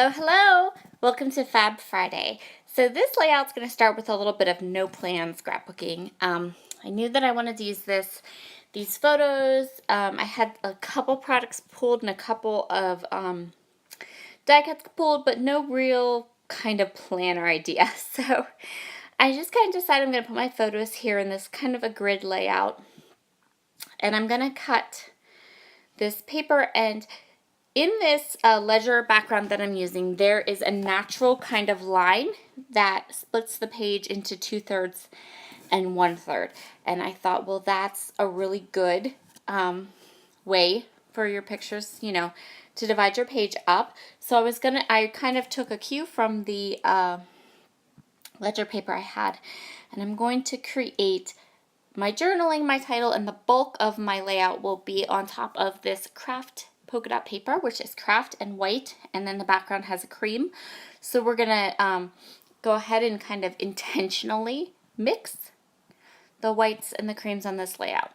Hello, hello! Welcome to Fab Friday. So this layout's going to start with a little bit of no plan scrapbooking. I knew that I wanted to use these photos. I had a couple products pulled and a couple of die cuts pulled, but no real kind of planner idea. So I just kind of decided I'm going to put my photos here in this kind of a grid layout. And I'm going to cut this paper, and in this ledger background that I'm using, there is a natural kind of line that splits the page into 2/3 and 1/3. And I thought, well, that's a really good way for your pictures, to divide your page up. So I kind of took a cue from the ledger paper I had, and I'm going to create my journaling, my title, and the bulk of my layout will be on top of this craft polka dot paper, which is craft and white, and then the background has a cream. So we're gonna go ahead and kind of intentionally mix the whites and the creams on this layout,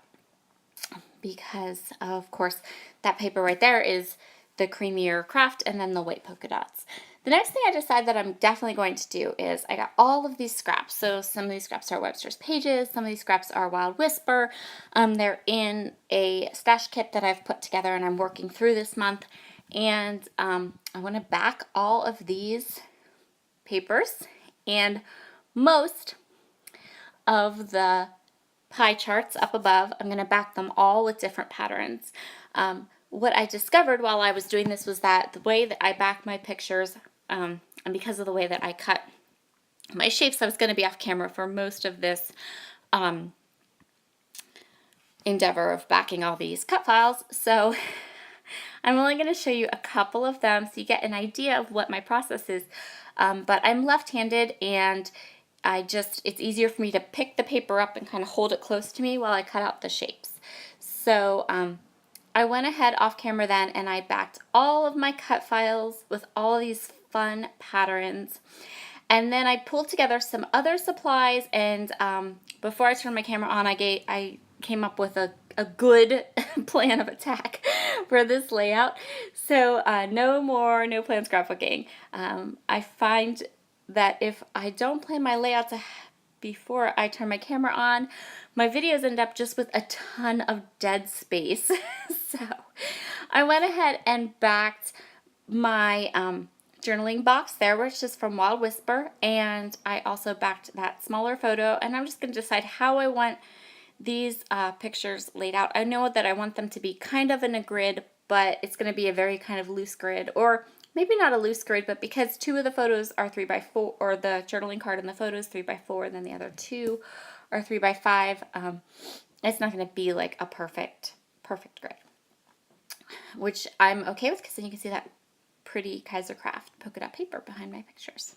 because of course that paper right there is the creamier craft and then the white polka dots. The next thing I decided that I'm definitely going to do is I got all of these scraps. So some of these scraps are Webster's Pages, some of these scraps are Wild Whisper. They're in a stash kit that I've put together and I'm working through this month. And I want to back all of these papers and most of the pie charts up above. I'm going to back them all with different patterns. What I discovered while I was doing this was that the way that I back my pictures, and because of the way that I cut my shapes, I was going to be off camera for most of this endeavor of backing all these cut files. So I'm only going to show you a couple of them so you get an idea of what my process is. But I'm left-handed, and it's easier for me to pick the paper up and kind of hold it close to me while I cut out the shapes. So I went ahead off camera then and I backed all of my cut files with all these fun patterns. And then I pulled together some other supplies, and before I turned my camera on, I came up with a good plan of attack for this layout. So no plan scrapbooking. I find that if I don't plan my layouts before I turn my camera on, my videos end up just with a ton of dead space. So I went ahead and backed my journaling box there, which is from Wild Whisper, and I also backed that smaller photo, and I'm just going to decide how I want these pictures laid out. I know that I want them to be kind of in a grid, but it's going to be a very kind of loose grid, or maybe not a loose grid, but because two of the photos are 3x4, or the journaling card and the photos 3x4, and then the other two are 3x5, it's not going to be like a perfect grid, which I'm okay with, because then you can see that pretty Kaisercraft polka dot paper behind my pictures.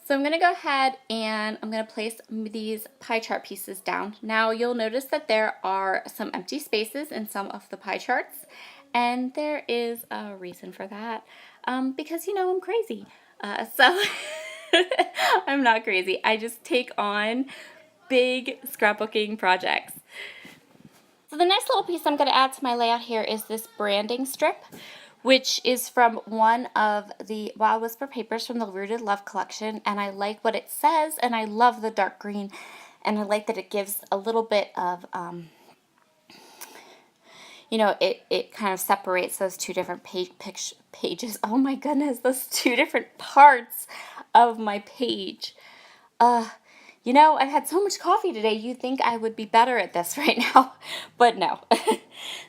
So I'm going to go ahead and I'm going to place these pie chart pieces down. Now you'll notice that there are some empty spaces in some of the pie charts, and there is a reason for that, because I'm crazy. So I'm not crazy. I just take on big scrapbooking projects. So the next little piece I'm going to add to my layout here is this branding strip, which is from one of the Wild Whisper papers from the Rooted Love collection, and I like what it says, and I love the dark green, and I like that it gives a little bit of, it kind of separates those two different pages. Oh my goodness, those two different parts of my page. I've had so much coffee today, you'd think I would be better at this right now, but no.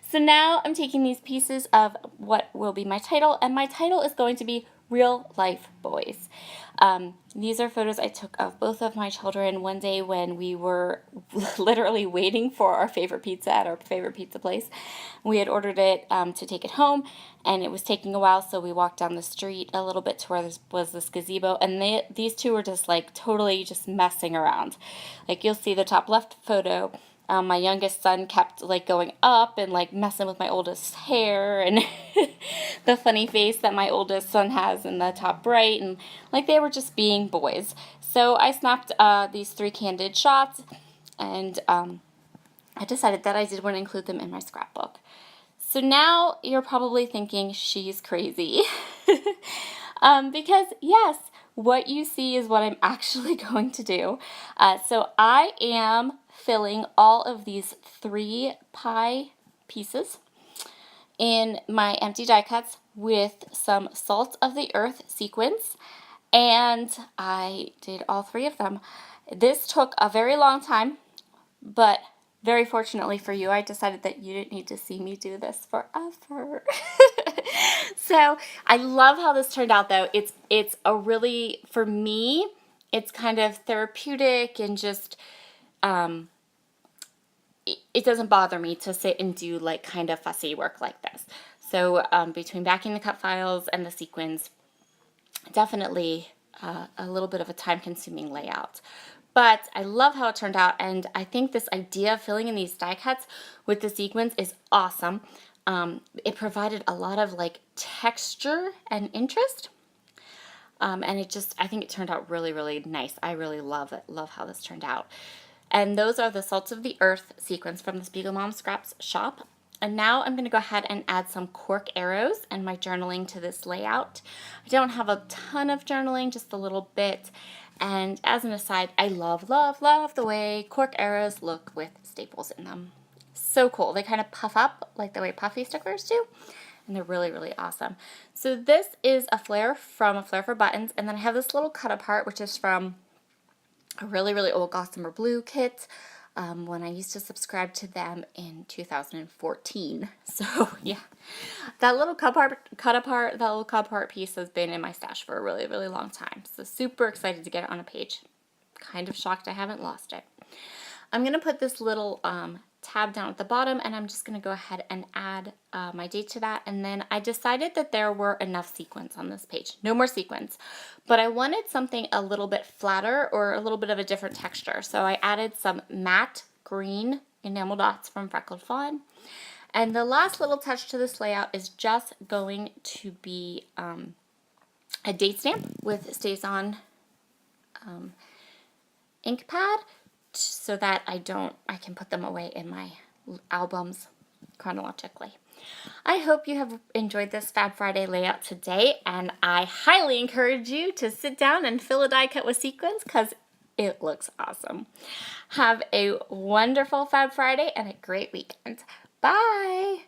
So now I'm taking these pieces of what will be my title, and my title is going to be Real Life Boys. These are photos I took of both of my children one day when we were literally waiting for our favorite pizza at our favorite pizza place. We had ordered it to take it home, and it was taking a while, so we walked down the street a little bit to where was this gazebo, and these two were just like totally just messing around. Like, you'll see the top left photo. My youngest son kept like going up and like messing with my oldest hair, and the funny face that my oldest son has in the top right, and like they were just being boys. So I snapped these 3 candid shots, and I decided that I did want to include them in my scrapbook. So now you're probably thinking she's crazy. Because yes, what you see is what I'm actually going to do. So I am filling all of these 3 pie pieces in my empty die cuts with some Salt of the Earth sequins, and I did all 3 of them. This took a very long time, but very fortunately for you, I decided that you didn't need to see me do this forever. So I love how this turned out, though. It's a really, for me, it's kind of therapeutic and just it doesn't bother me to sit and do like kind of fussy work like this. So between backing the cut files and the sequins, definitely a little bit of a time-consuming layout. But I love how it turned out, and I think this idea of filling in these die cuts with the sequins is awesome. It provided a lot of like texture and interest. And it just, I think it turned out really, really nice. I really love it. Love how this turned out. And those are the Salts of the Earth sequins from the Spiegel Mom Scraps shop. And now I'm going to go ahead and add some cork arrows and my journaling to this layout. I don't have a ton of journaling, just a little bit. And as an aside, I love, love, love the way cork arrows look with staples in them. So cool. They kind of puff up like the way puffy stickers do. And they're really, really awesome. So this is a flare from A Flare for Buttons. And then I have this little cut apart, which is from a really, really old Gossamer Blue kit when I used to subscribe to them in 2014. So yeah, that little cut apart piece has been in my stash for a really, really long time. So super excited to get it on a page. Kind of shocked I haven't lost it. I'm going to put this little tab down at the bottom, and I'm just going to go ahead and add my date to that. And then I decided that there were enough sequins on this page. No more sequins. But I wanted something a little bit flatter or a little bit of a different texture. So I added some matte green enamel dots from Freckled Fawn. And the last little touch to this layout is just going to be a date stamp with StazOn ink pad, so that I can put them away in my albums chronologically. I hope you have enjoyed this Fab Friday layout today, and I highly encourage you to sit down and fill a die cut with sequins because it looks awesome. Have a wonderful Fab Friday and a great weekend. Bye!